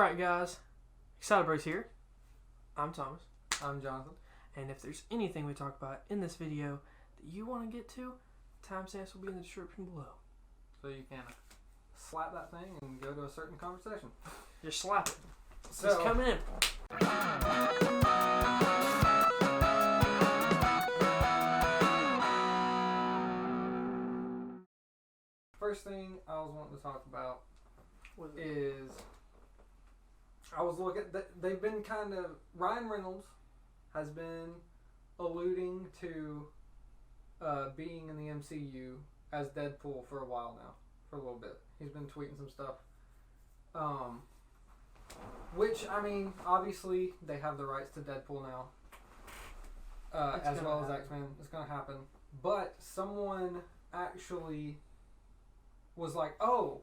Alright guys, ExcitaBros here. I'm Thomas. I'm Jonathan. And if there's anything we talk about in this video that you want to get to, timestamps will be in the description below. So you can slap that thing and go to a certain conversation. Just slap it. So, just come in. First thing I was wanting to talk about is I was looking. They've been kind of Ryan Reynolds has been alluding to being in the MCU as Deadpool for a while now, for a little bit. He's been tweeting some stuff. Which, I mean, obviously they have the rights to Deadpool now, as well as X-Men. It's going to happen. But someone actually was like, oh,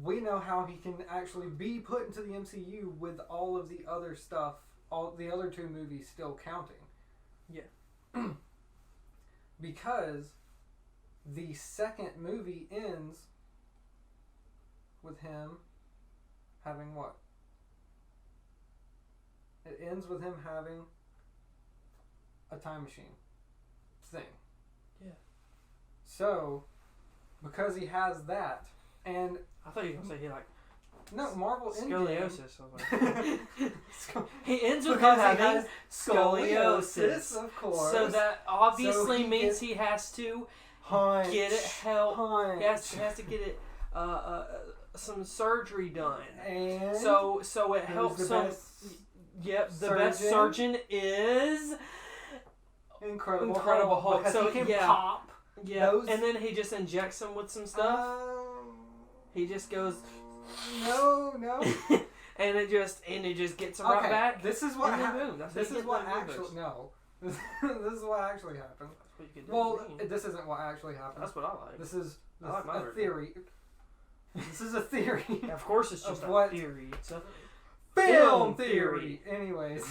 we know how he can actually be put into the MCU with all of the other stuff, all the other two movies still counting. Yeah. Because the second movie ends with him having what? It ends with him having a time machine thing. Yeah. So, because he has that, and I thought you were going to say he no, Marvel scoliosis. Endgame. He ends with him Because he having has scoliosis. Of course. So that obviously So means he has to Hunch. get it help. Hunch. He has to get it some surgery done. And so it helps the some. best Yep, the surgeon? best surgeon is Incredible Hulk. Because So he can yeah. pop. Yeah, Those- and then he just injects him with some stuff. He just goes No. and it just gets him right back. This is what and then happened. boom, that's This how you is get what them actually movers. no. This is what actually happened. That's what you could do Well, to me. this isn't what actually happened. That's what I like. This is I like my a version. theory. This is a theory. Yeah, of course, it's just of a what- theory. It's a Film theory. Anyways,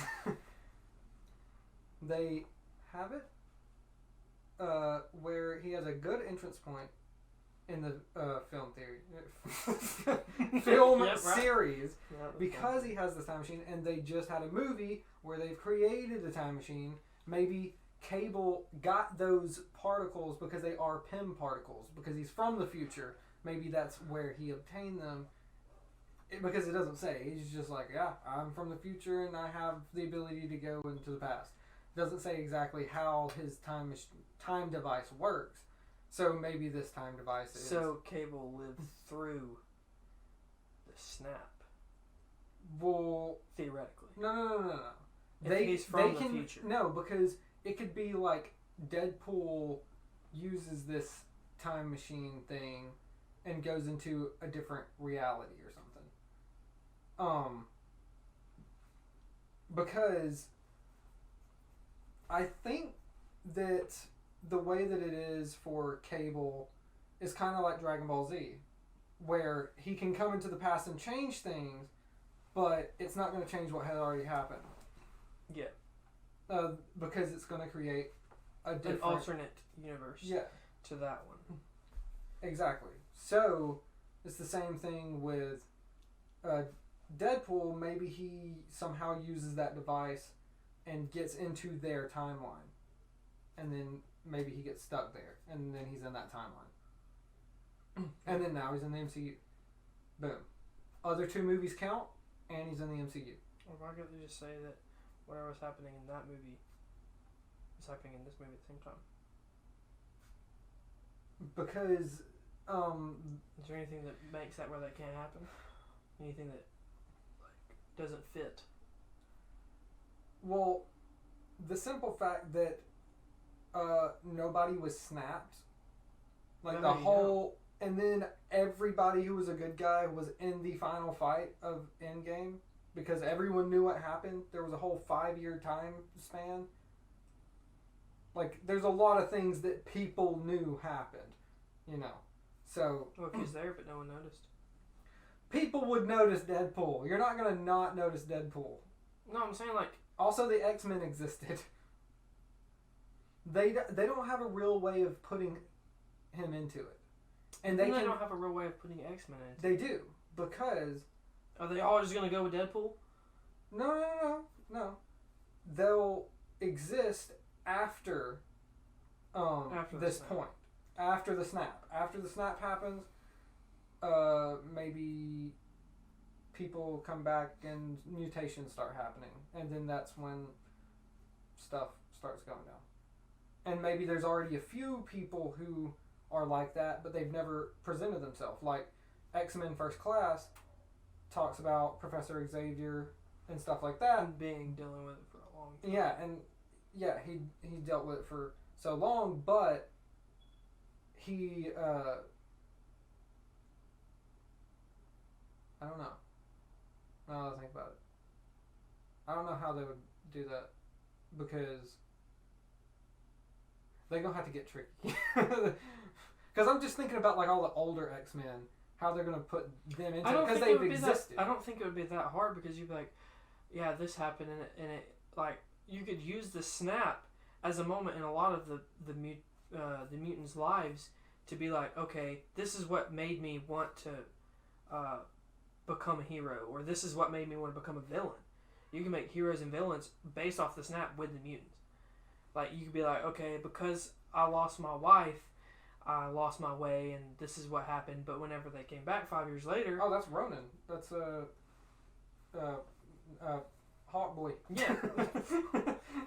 they have it where he has a good entrance point in the film theory film Yep, right. series Yeah, because he has this time machine, and they just had a movie where they've created the time machine. Maybe Cable got those particles because they are Pym particles because he's from the future. Maybe that's where he obtained them. Because it doesn't say. He's just like, yeah, I'm from the future and I have the ability to go into the past. It doesn't say exactly how his time device works. So maybe this time device is... So Cable lived through the snap. Well... Theoretically. No. If he's from the future. No, because it could be like Deadpool uses this time machine thing and goes into a different reality or something. Because I think that the way that it is for Cable is kind of like Dragon Ball Z, where he can come into the past and change things, but it's not going to change what had already happened. Yeah. Because it's going to create a different... An alternate universe. Yeah. To that one. Exactly. So, it's the same thing with Deadpool. Maybe he somehow uses that device and gets into their timeline. And then maybe he gets stuck there. And then he's in that timeline. And then now he's in the MCU. Boom. Other two movies count, and he's in the MCU. Or why can't they just say that whatever was happening in that movie is happening in this movie at the same time? Because... is there anything that makes that where that can't happen? Anything that doesn't fit? Well, the simple fact that nobody was snapped, like the whole, and then everybody who was a good guy was in the final fight of Endgame because everyone knew what happened. There was a whole 5-year time span. Like, there's a lot of things that people knew happened, you know. So, Well, he's there, but no one noticed. People would notice Deadpool. You're not going to not notice Deadpool. No, I'm saying Also, the X-Men existed. They don't have a real way of putting him into it. And they don't have a real way of putting X-Men in it. They do, because Are they all just gonna go with Deadpool? No. They'll exist after this point. After the snap. After the snap happens, maybe people come back and mutations start happening. And then that's when stuff starts going down. And maybe there's already a few people who are like that, but they've never presented themselves. Like X-Men First Class talks about Professor Xavier and stuff like that. And dealing with it for a long time. Yeah, he dealt with it for so long, but he I don't know. Now that I think about it, I don't know how they would do that because they're gonna have to get tricky. Because I'm just thinking about like all the older X-Men, how they're gonna put them into it because they've existed. I don't think it would be that hard because you'd be like, yeah, this happened and it like you could use the snap as a moment in a lot of the mutants' lives to be like, okay, this is what made me want to become a hero, or this is what made me want to become a villain. You can make heroes and villains based off the snap with the mutants. Like, you could be like, okay, because I lost my wife, I lost my way, and this is what happened. But whenever they came back 5 years later... Oh, that's Ronan. That's Hawk Boy. Yeah.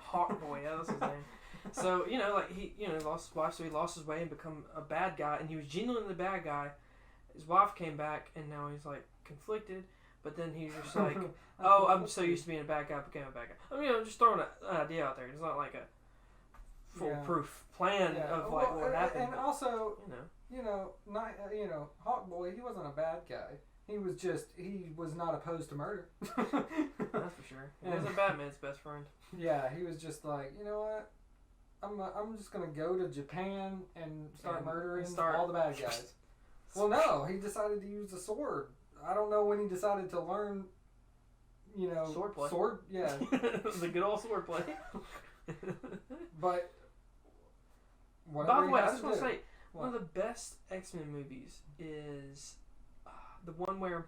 Hawk Boy, that was his name. So, like, he, lost his wife, so he lost his way and become a bad guy, and he was genuinely the bad guy. His wife came back, and now he's, like, conflicted, but then he's just like, oh, I'm so used to being a bad guy, became a bad guy. I mean, I'm just throwing an idea out there. It's not like a foolproof plan of, like, what happened. And also, Hawk Boy, he wasn't a bad guy. He was not opposed to murder. That's for sure. He wasn't Batman's best friend. Yeah, he was just like, you know what? I'm just gonna go to Japan and start murdering all the bad guys. Well, no, he decided to use a sword. I don't know when he decided to learn, swordplay. Yeah. The good old swordplay. But by the way, I just want to say, one of the best X-Men movies is the one where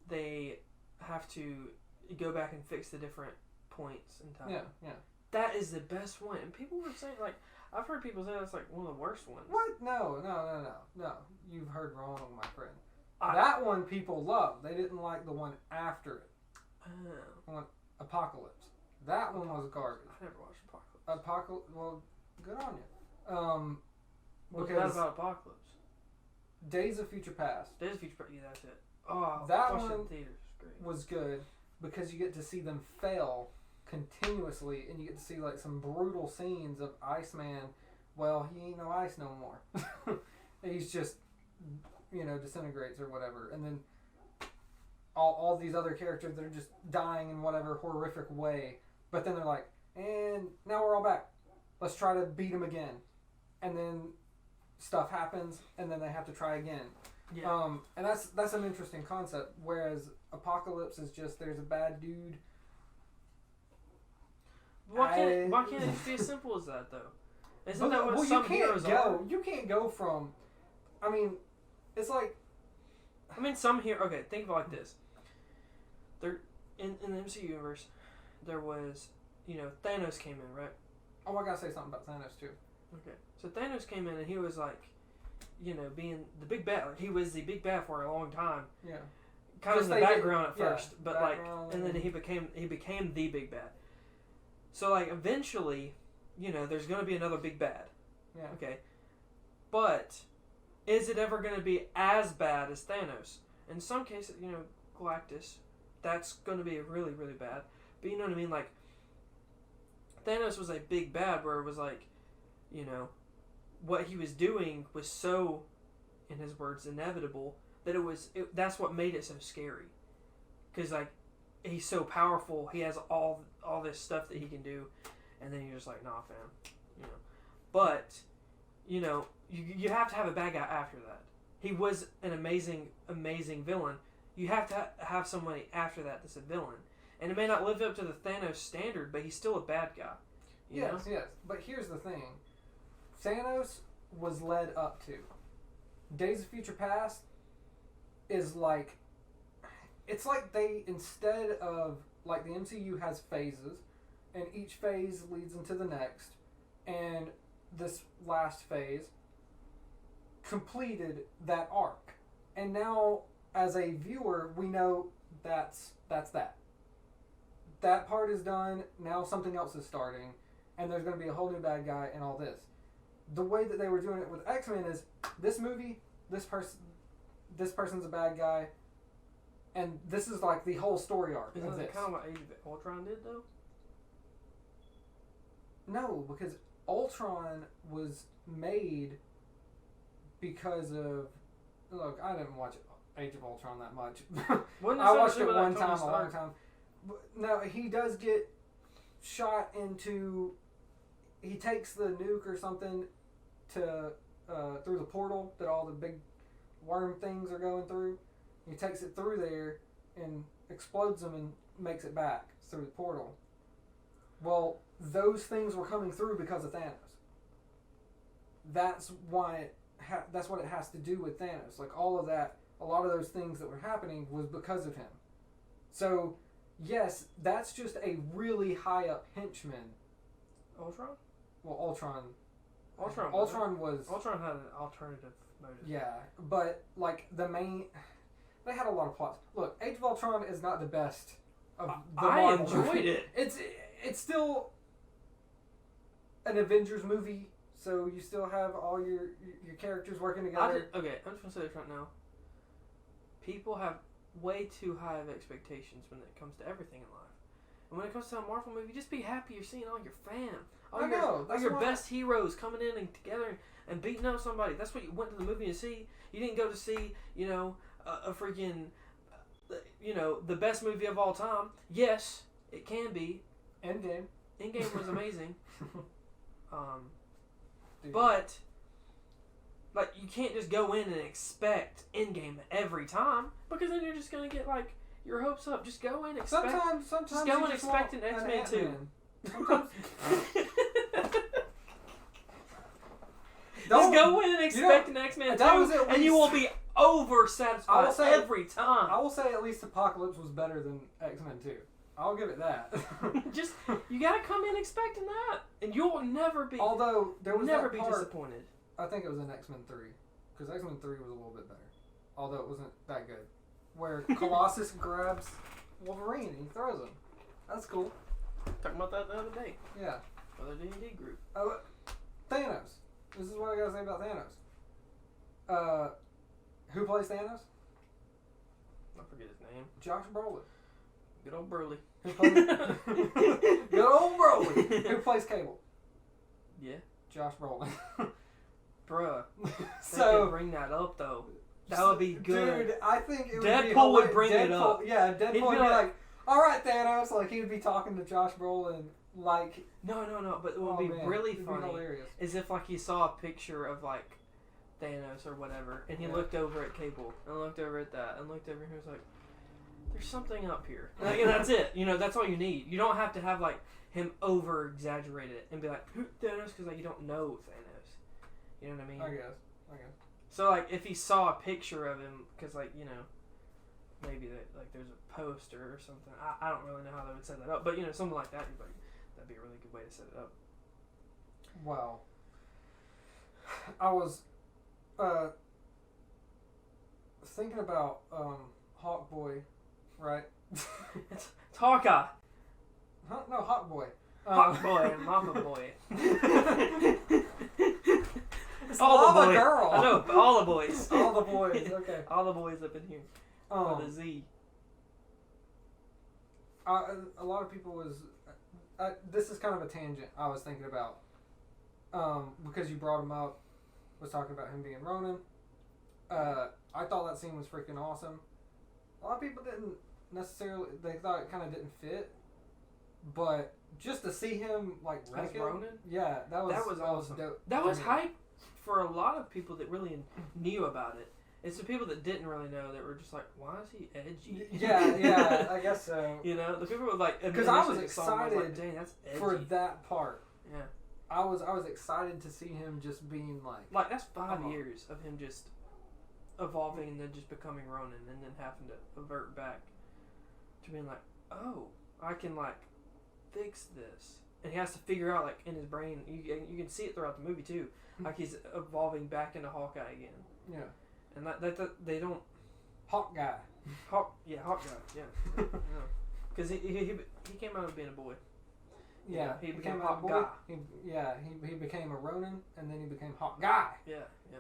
they have to go back and fix the different points in time. Yeah. That is the best one. And people were saying, like, I've heard people say that's like one of the worst ones. What? No. You've heard wrong, my friend. That one people loved. They didn't like the one after it. The one, Apocalypse. That one was garbage. I never watched Apocalypse. Well, good on you. What's that about Apocalypse? Days of Future Past. Days of Future Past. Yeah, that's it. Oh, that one in theaters. Great. Was good because you get to see them fail continuously, and you get to see like some brutal scenes of Iceman. Well, he ain't no ice no more. He's just, disintegrates or whatever. And then all these other characters that are just dying in whatever horrific way. But then they're like, and now we're all back. Let's try to beat him again. And then stuff happens, and then they have to try again. Yeah. And that's an interesting concept. Whereas Apocalypse is just, there's a bad dude. Why can't it just be as simple as that, though? Isn't that what some heroes are? You can't go from... I mean, it's like... I mean, some heroes... Okay, think of it like this. In the MCU universe, there was... Thanos came in, right? Oh, I gotta say something about Thanos, too. Okay. So Thanos came in, and he was like... being the big bad. Like, he was the big bad for a long time. Yeah. Kind of in the background at first, but and then he became the big bad. So, like, eventually, there's going to be another big bad. Yeah. Okay. But is it ever going to be as bad as Thanos? In some cases, Galactus, that's going to be really, really bad. But you know what I mean? Like, Thanos was a big bad where it was like, what he was doing was so, in his words, inevitable that that's what made it so scary. Because, like, he's so powerful, he has all this stuff that he can do, and then you're just like, nah, fam. But, you have to have a bad guy after that. He was an amazing, amazing villain. You have to have somebody after that that's a villain. And it may not live up to the Thanos standard, but he's still a bad guy. Yes. But here's the thing. Thanos was led up to. Days of Future Past is like it's like they, instead of, like the MCU has phases, and each phase leads into the next, and this last phase completed that arc. And now, as a viewer, we know that's that. That part is done, now something else is starting, and there's going to be a whole new bad guy and all this. The way that they were doing it with X-Men is, this movie, this person's a bad guy, and this is like the whole story arc of Isn't this. it kind of what Age of Ultron did, though? No, because Ultron was made because of... Look, I didn't watch Age of Ultron that much. I watched it one time, a long time. No, he does get shot into... He takes the nuke or something to through the portal that all the big worm things are going through. He takes it through there and explodes them and makes it back through the portal. Well, those things were coming through because of Thanos. That's why that's what it has to do with Thanos. Like all of that, a lot of those things that were happening was because of him. So, yes, that's just a really high up henchman. Ultron? Well, Ultron was... Ultron had an alternative motive. Yeah, but like the main... They had a lot of plots. Look, Age of Ultron is not the best of the I Marvel enjoyed movies. it. It's still an Avengers movie, so you still have all your characters working together. I'm just going to say this right now. People have way too high of expectations when it comes to everything in life. And when it comes to a Marvel movie, just be happy you're seeing all your fam. All your best heroes coming in and together and beating up somebody. That's what you went to the movie to see. You didn't go to see, a freaking, the best movie of all time. Yes, it can be. Endgame. Endgame was amazing. But, like, you can't just go in and expect Endgame every time, because then you're just going to get, like, your hopes up. Just go in and expect... Sometimes just go and expect an X-Men 2. Sometimes... Just go in and expect an X-Men 2, and you will be over-satisfied every time. I will say at least Apocalypse was better than X-Men 2. I'll give it that. Just, you gotta come in expecting that, and you'll never be... Although, there was never that be part, disappointed. I think it was in X-Men 3. Because X-Men 3 was a little bit better. Although it wasn't that good. Where Colossus grabs Wolverine and he throws him. That's cool. Talking about that the other day. Yeah. Other D&D group. Thanos. This is what I gotta say about Thanos. Who plays Thanos? I forget his name. Josh Brolin. Good old Burley. Good old Brolin. Who plays Cable? Yeah. Josh Brolin. Bruh. So could bring that up though. That would be good. Dude, I think it would Deadpool be would bring it up. Yeah, Deadpool would be like, alright Thanos, like he would be talking to Josh Brolin like... No, but what would be really funny be is if like he saw a picture of like Thanos or whatever, and he looked over at Cable, and looked over at that, and looked over and he was like, there's something up here. Like, and that's it. That's all you need. You don't have to have like him over exaggerate it and be like, who Thanos? Because like you don't know Thanos. You know what I mean? I guess. So like if he saw a picture of him, because like maybe that like there's a poster or something. I don't really know how they would set that up, but something like that. Like, that'd be a really good way to set it up. Wow. I was thinking about Hawkboy, right? It's Hawkeye. Huh? No, Hawkboy. Hawkboy and Mama Boy. It's all the girl. I know, all the boys. All the boys, okay. All the boys up in here. With a Z. A lot of people was... this is kind of a tangent I was thinking about. Because you brought him up, was talking about him being Ronin. I thought that scene was freaking awesome. A lot of people didn't necessarily... They thought it kind of didn't fit. But just to see him, like, wreck it... Ronin? Yeah, that was awesome. Dope. That was hype for a lot of people that really knew about it. It's the people that didn't really know that were just like, why is he edgy? Yeah, I guess so. The people were like... Because I was excited like, dang, that's edgy. for that part. Yeah. I was excited to see him just being like... Like, that's 5 years of him just evolving and then just becoming Ronin and then having to avert back to being like, oh, I can like fix this, and he has to figure out like in his brain. You can see it throughout the movie too, like he's evolving back into Hawkeye again. Yeah. And that they don't. Hawk guy. Hawkeye. Yeah. Because he came out of being a boy. Yeah, he became a Hawk guy. He became a Ronin, and then he became Hawk guy. Yeah.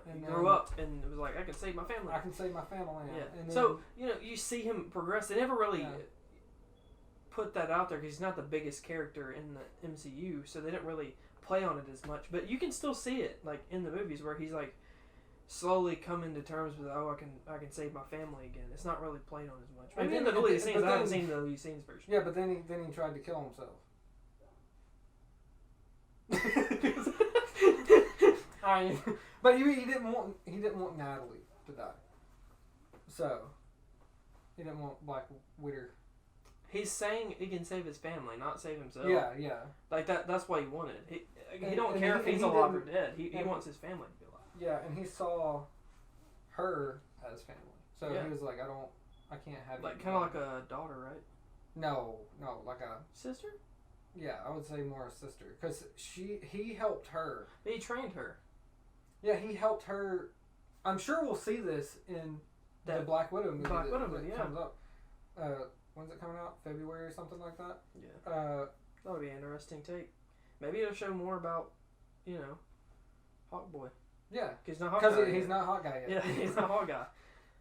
And he grew up and it was like, I can save my family. I can save my family. Yeah. And then, so you see him progress. They never really put that out there because he's not the biggest character in the MCU, so they didn't really play on it as much. But you can still see it like in the movies where he's like slowly coming to terms with, oh, I can save my family again. It's not really played on as much. Maybe in the deleted scenes. I haven't seen the deleted scenes version. Yeah, but then he tried to kill himself. But he didn't want Natalie to die. So he didn't want Black Widow. He's saying he can save his family, not save himself. Yeah. Like that's what he wanted. He don't care if he's alive or dead. He wants his family to be alive. Yeah, and he saw her as family. So he was like, I can't have like kind of like a daughter, right? No, like a sister. Yeah, I would say more a sister because he helped her. He trained her. Yeah, he helped her. I'm sure we'll see this in the Black Widow movie. Black Widow movie, comes up. When's it coming out? February or something like that? Yeah. That would be an interesting take. Maybe it'll show more about, Hawkboy. Yeah. Because he's not Hawkeye yet. Yeah, he's not Hawkeye.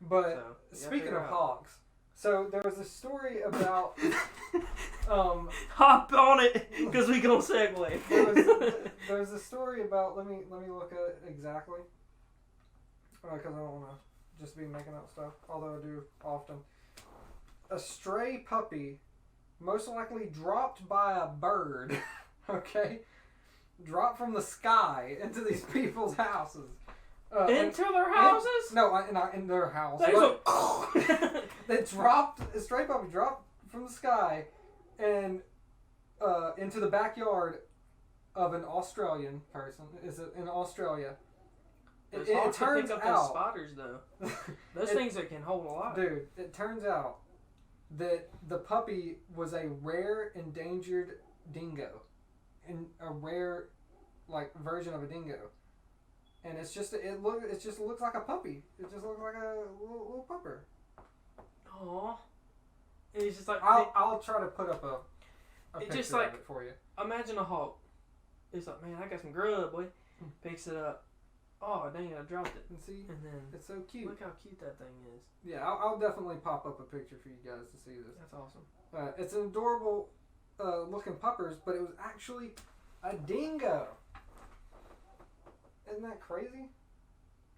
But speaking of Hawks, so there was a story about... Hop on it, because we gonna segue. There was a story about... Let me look at it exactly. Because I don't want to just be making up stuff, although I do often. A stray puppy, most likely dropped by a bird, okay? Dropped from the sky into these people's houses. Into their houses? Not in their house. They dropped, a stray puppy dropped from the sky and into the backyard of an Australian person. Is it in Australia? It turns out those spotters though. Those things that can hold a lot. Dude, it turns out that the puppy was a rare endangered dingo, and a rare version of a dingo, and it just looks like a puppy. It just looks like a little pupper. Aww. And he's just like I'll try to put up a picture just like, of it for you. Imagine a hawk. It's like, man, I got some grub, boy. Picks it up. Oh, dang it, I dropped it. And see? And then it's so cute. Look how cute that thing is. Yeah, I'll definitely pop up a picture for you guys to see this. That's awesome. It's an adorable looking puppers, but it was actually a dingo. Isn't that crazy?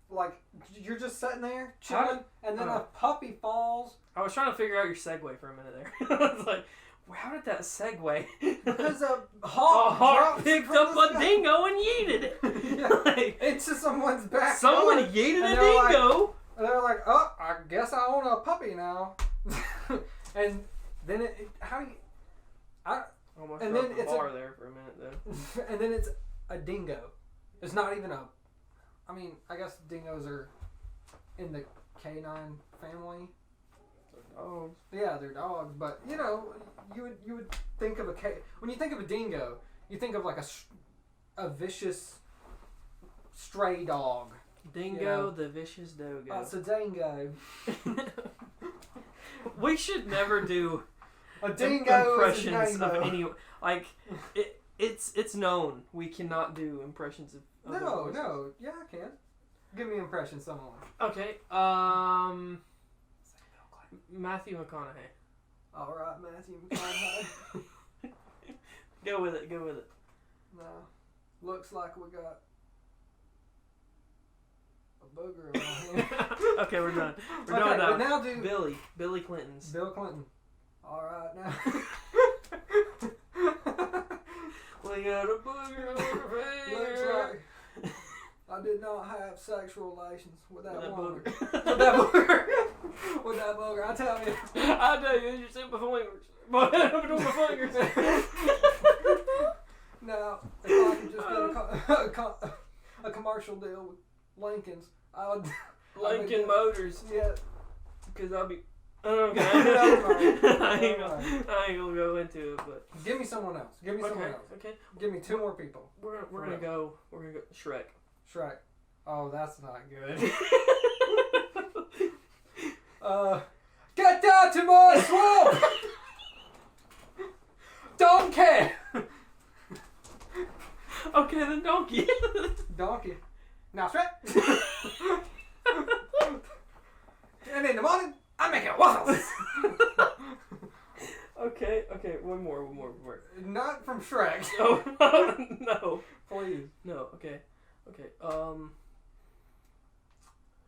Like, you're just sitting there chilling, and then a puppy falls. I was trying to figure out your segue for a minute there. I was like, how did that segue? Because a hawk picked up a dingo and yeeted it. Yeah, into someone's back. Someone yeeted a dingo. And they're like, oh, I guess I own a puppy now. And then almost and then it's bar there for a minute though. And then it's a dingo. It's not even a. I mean, I guess dingoes are in the canine family. Dogs. Yeah, they're dogs, but you would think of when you think of a dingo, you think of like a vicious stray dog. Dingo, the vicious Doggo. It's a dingo. We should never do a dingo impressions of any it's known we cannot do impressions of No, yeah, I can. Give me impressions, someone. Okay, Matthew McConaughey. All right, Matthew McConaughey. Go with it. No, looks like we got a booger in my hand. Okay, we're done. We're done with that. But now do Billy Clinton's. Bill Clinton. All right, now. We got a booger on our face. Looks like I did not have sexual relations with that booger. With that booger. With that booger, I tell you. I tell you, you said my fingers. Between my fingers. Now, if I could just get a commercial deal with Lincoln's, I would. Lincoln Motors. Yeah. Because I'll be Okay. I ain't gonna go into it, but give me someone else. Give me someone else. Okay. Give me 2 more people. We're gonna go Shrek. Shrek. Oh, that's not good. Get down to my swamp! Donkey! Okay, then donkey. Donkey. Now Shrek. And in the morning, I'm making waffles. Okay, one more. Not from Shrek. Oh, no. Please. No, okay.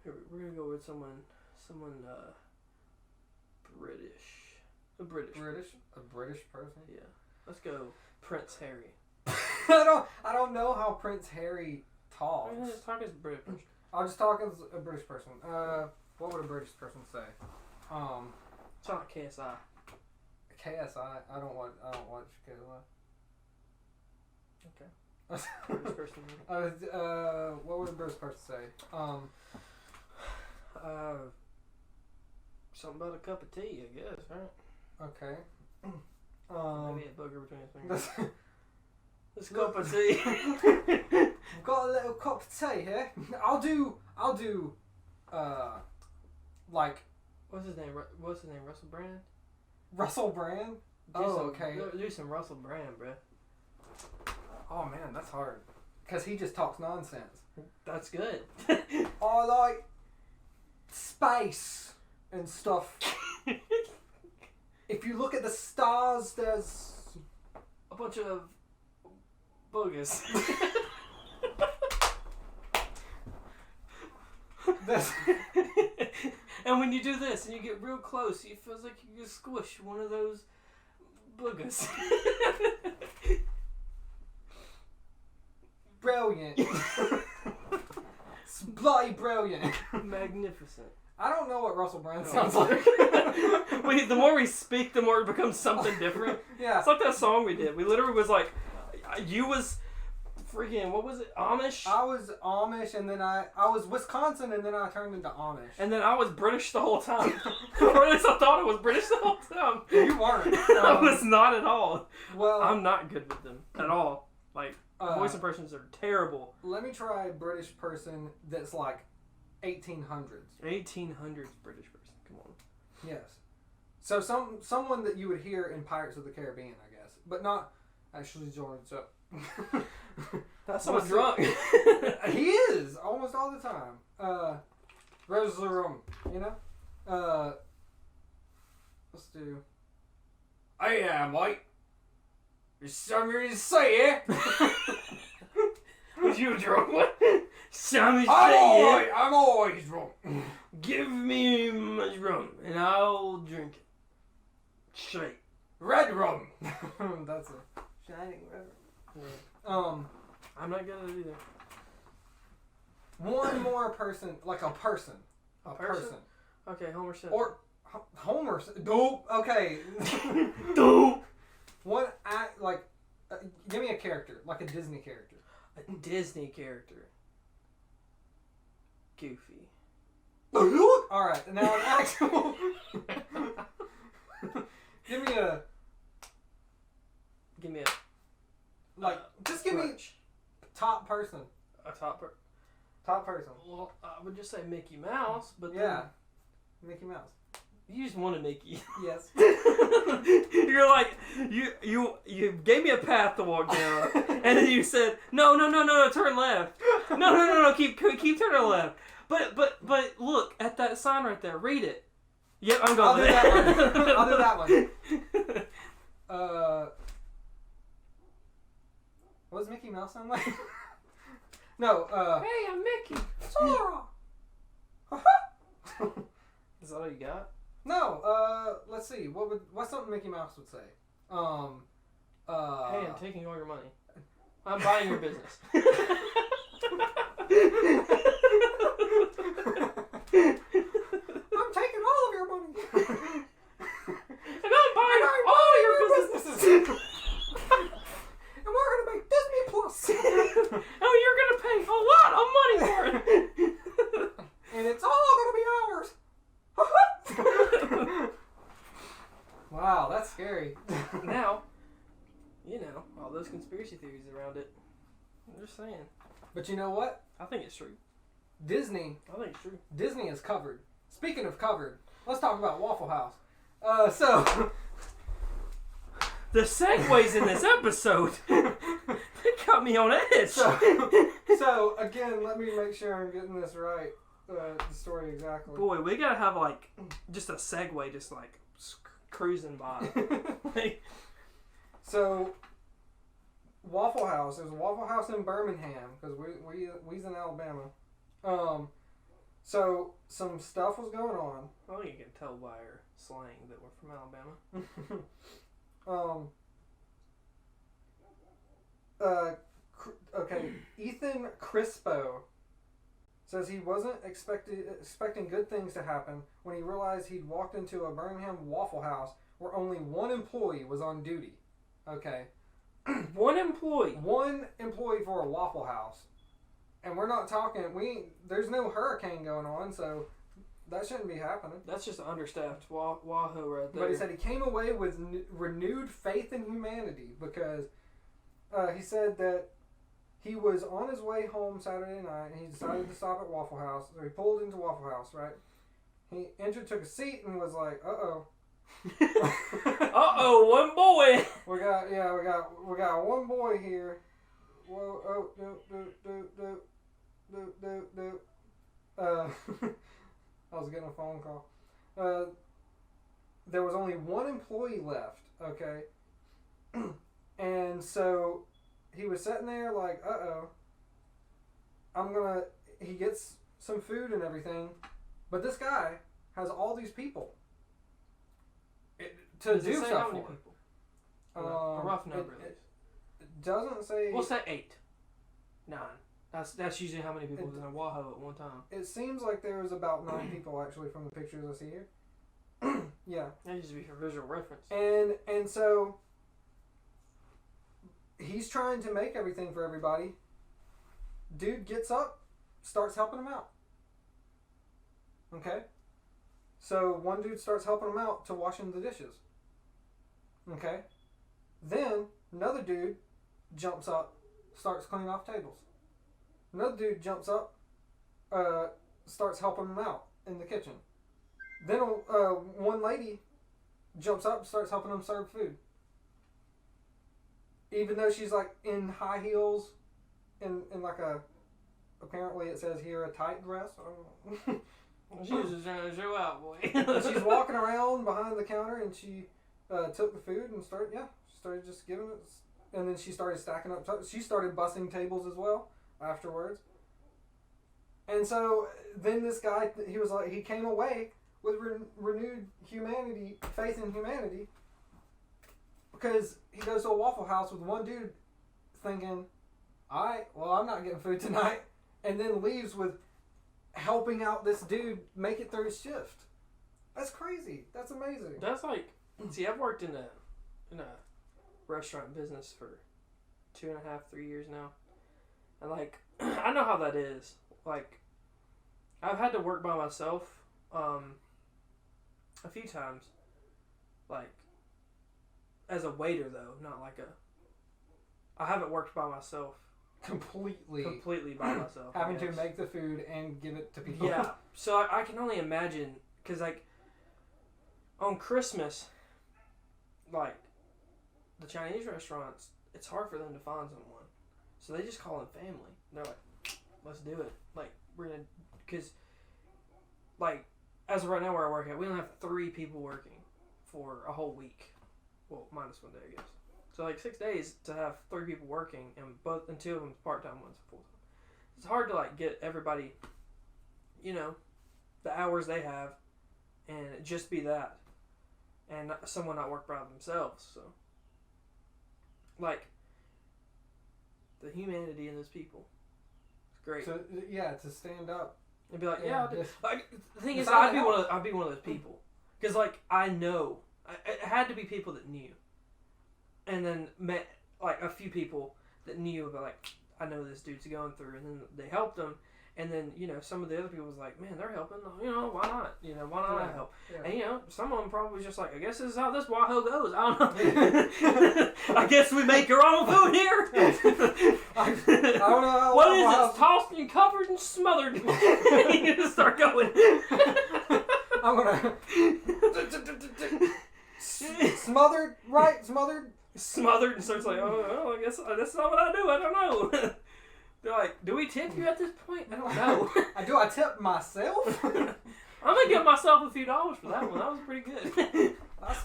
Here, we're gonna go with someone, British. A British person? Yeah. Let's go Prince Harry. I don't know how Prince Harry talks. Just talk as a British person. I'll just talk as a British person. What would a British person say? It's not KSI. KSI? I don't watch KSI. Okay. British person. What would a British person say? Something about a cup of tea, I guess, right? Okay. Maybe a booger between his fingers. This cup of tea. We've got a little cup of tea here. I'll do. Like. What's his name? Russell Brand. Russell Brand. Okay. Do some Russell Brand, bro. Oh man, that's hard. Cause he just talks nonsense. That's good. I like space and stuff. If you look at the stars, there's a bunch of boogers. And when you do this and you get real close, it feels like you just squish one of those boogers. Brilliant. It's bloody brilliant. Magnificent. I don't know what Russell Brand sounds like. The more we speak, the more it becomes something different. Yeah. It's like that song we did. We literally was like, you was freaking, what was it? Amish? I was Amish, and then I was Wisconsin, and then I turned into Amish. And then I was British the whole time. Or at least I thought I was British the whole time. You weren't. I was not at all. Well, I'm not good with them at all. Like, voice impressions are terrible. Let me try a British person that's like 1800s. 1800s British person. Come on. Yes. So someone that you would hear in Pirates of the Caribbean, I guess, but not actually Jordan's up. That's someone drunk. He is almost all the time. Where's the room? You know. Let's do. Hey, mate. There's something to say, eh? Was you drunk? Something to I'm say, always, I'm always drunk. Give me much rum and I'll drink it. Straight. Red rum. That's a shining red rum. Yeah. I'm not good at it either. One more person, like a person. A person? Okay, Homer Simpson. Or Homer. Dope. Okay. Dope. One act like. Give me a character, like a Disney character. A Disney character. Goofy. All right, now an actual. Give me a. Like, just give me top person. A top person. Well, I would just say Mickey Mouse, but yeah, Mickey Mouse. You just wanted Mickey. Yes. You're like you gave me a path to walk down, and then you said no, turn left. No, keep turning left. But look at that sign right there. Read it. Yep, I'm going. I'll do that one. I'll do that one. What does Mickey Mouse sound like? No. Hey, I'm Mickey. Sora. Is that all you got? No. Let's see. What's something Mickey Mouse would say? Hey, I'm taking all your money. I'm buying your business. I'm taking all of your money. And I'm buying all your businesses. And we're going to make Disney Plus. Oh, you're going to pay a lot of money for it. And it's all going to be ours. Wow, that's scary. Now, you know, all those conspiracy theories around it. I'm just saying. But you know what? I think it's true. Disney. I think it's true. Disney is covered. Speaking of covered, let's talk about Waffle House. So the segues in this episode, they got me on edge. So again, let me make sure I'm getting this right. The story exactly. Boy, we gotta have like just a segue, just like cruising by. So Waffle House. There's a Waffle House in Birmingham because we's in Alabama. So some stuff was going on. I think you can tell by our slang that we're from Alabama. Okay, Ethan Crispo says he wasn't expecting good things to happen when he realized he'd walked into a Birmingham Waffle House where only one employee was on duty. Okay. One employee for a Waffle House. And we're not talking, there's no hurricane going on, so that shouldn't be happening. That's just an understaffed Wahoo right there. But he said he came away with renewed faith in humanity because he said that he was on his way home Saturday night and he decided to stop at Waffle House. So he pulled into Waffle House, right? He entered, took a seat, and was like, "Uh-oh." Uh-oh, one boy. We got one boy here. Whoa, oh, do. I was getting a phone call. There was only one employee left, okay? And so he was sitting there like, uh-oh. He gets some food and everything, but this guy has all these people to Does do it say stuff how many for. people? A rough number, at least. It doesn't say. We'll say 8. 9. That's usually how many people is in a Wahoo at one time. It seems like there was about 9 people actually from the pictures I see here. Yeah. That used to be for visual reference. And so he's trying to make everything for everybody. Dude gets up, starts helping him out. Okay? So one dude starts helping him out to washing the dishes. Okay? Then another dude jumps up, starts cleaning off tables. Another dude jumps up, starts helping him out in the kitchen. Then one lady jumps up, starts helping him serve food. Even though she's like in high heels, in like apparently it says here a tight dress. She was just trying to show out, boy. She's walking around behind the counter and she took the food and started just giving it. And then she started stacking up. She started bussing tables as well afterwards. And so then this guy, he came away with renewed faith in humanity, because he goes to a Waffle House with one dude thinking, alright, well, I'm not getting food tonight, and then leaves with helping out this dude make it through his shift. That's crazy. That's amazing. That's like, see, I've worked in a restaurant business for 2.5, 3 years now. And like, I know how that is. Like, I've had to work by myself a few times. Like, as a waiter though, not like I haven't worked by myself. Completely by myself. Having to make the food and give it to people. Yeah. So I can only imagine, because like, on Christmas, like, the Chinese restaurants, it's hard for them to find someone. So they just call them family. They're like, let's do it. Like, we're going to, because, like, as of right now where I work at, we only have 3 people working for a whole week. Well, minus 1 day, I guess. So, like, 6 days to have 3 people working, and 2 of them part-time, one's full-time. It's hard to, like, get everybody, you know, the hours they have, and just be that. And someone not work by themselves, so. Like, the humanity in those people. It's great. So, yeah, to stand up. And be like, yeah, like, the thing is, I'd be one of those people. Because, like, I know. It had to be people that knew. And then met, like, a few people that knew about, like, I know this dude's going through. And then they helped him. And then, some of the other people was like, man, they're helping. Why not? Why not I help? Yeah. And, some of them probably was just like, I guess this is how this Waffle goes. I don't know. I guess we make our own food here. I don't know how what is it? Tossed and covered and smothered. You just start going. I'm gonna... Smothered, right? Smothered? Smothered and starts like, oh, I guess that's not what I do. I don't know. They're like, do we tip you at this point? I don't know. Do I tip myself? I'm gonna give myself a few dollars for that one. That was pretty good.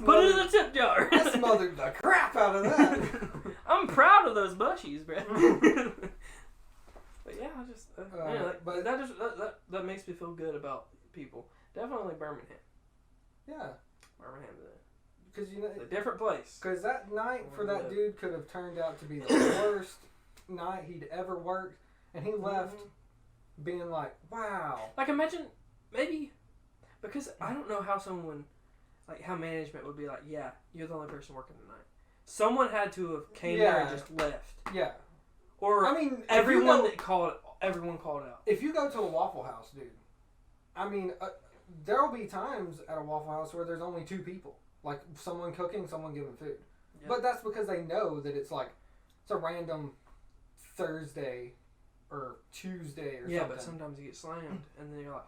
Put it in the tip jar. I smothered the crap out of that. I'm proud of those mushies, bro. But yeah, I just but that makes me feel good about people. Definitely Birmingham. Yeah, Birmingham. Because it's a different place. Because that night for that dude could have turned out to be the worst night he'd ever worked, and he left being like, wow. Like, imagine, maybe, because I don't know how someone, like, how management would be like, yeah, you're the only person working tonight. Someone had to have came there and just left. Yeah. Or, I mean, everyone called out. If you go to a Waffle House, dude, I mean, there'll be times at a Waffle House where there's only 2 people. Like, someone cooking, someone giving food. Yep. But that's because they know that it's like, it's a random Thursday or Tuesday or something. Yeah, but sometimes you get slammed, and then you're like,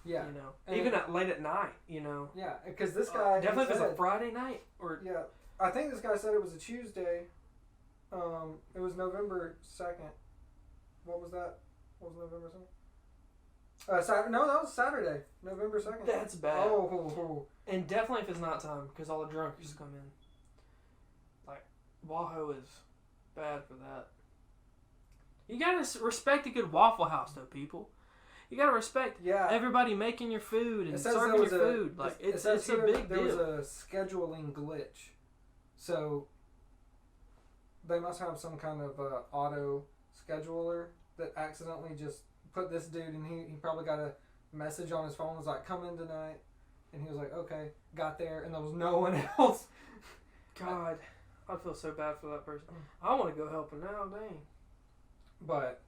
yeah. Even late at night, Yeah, because this guy... definitely if it's a Friday night. Yeah, I think this guy said it was a Tuesday. It was November 2nd. What was that? What was November 2nd? No, that was Saturday, November 2nd. That's bad. Oh. And definitely if it's not time, because all the drunks come in. Like, Wahoo is bad for that. You gotta respect a good Waffle House, though, people. You gotta respect everybody making your food and serving your food. Like, it's a big deal. There was a scheduling glitch. So, they must have some kind of auto scheduler that accidentally just put this dude, and he probably got a message on his phone, was like, come in tonight. And he was like, okay. Got there, and there was no one else. God, I feel so bad for that person. I want to go help him now, dang. But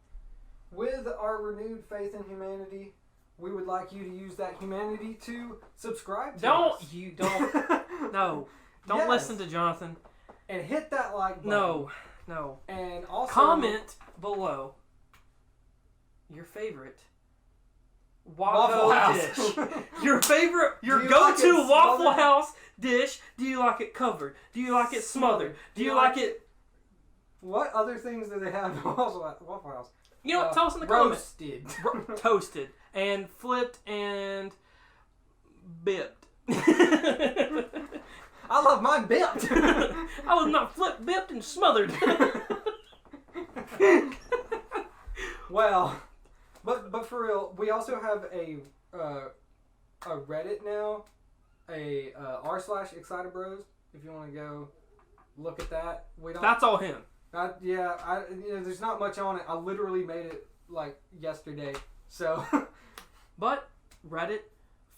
with our renewed faith in humanity, we would like you to use that humanity to subscribe to us. No. Don't listen to Jonathan. And hit that like button. No. And also... comment below your favorite Waffle House dish. Your favorite, your go-to Waffle House dish. Do you like it covered? Do you like it smothered? Do you like it... What other things do they have in Waffle House? You know what? Tell us in the comments. Roasted. Toasted. And flipped and bipped. I love mine bipped. I was not flipped, bipped, and smothered. Well, but for real, we also have a Reddit now, r/ExcitaBros. If you want to go look at that, That's all him. There's not much on it. I literally made it like yesterday. So, but Reddit,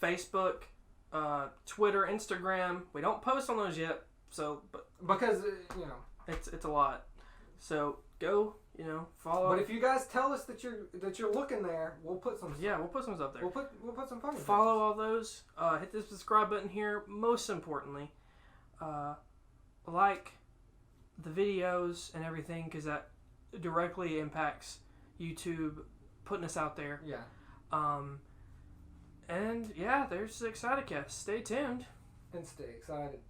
Facebook, Twitter, Instagram. We don't post on those yet. So, but because it's a lot. So go, follow. But if you guys tell us that you're looking there, we'll put some. Yeah, we'll put some up there. We'll put some funny. Follow all those. Hit the subscribe button here. Most importantly, like the videos and everything, because that directly impacts YouTube putting us out there. Yeah. And yeah, there's the ExcitaCast. Stay tuned. And stay excited.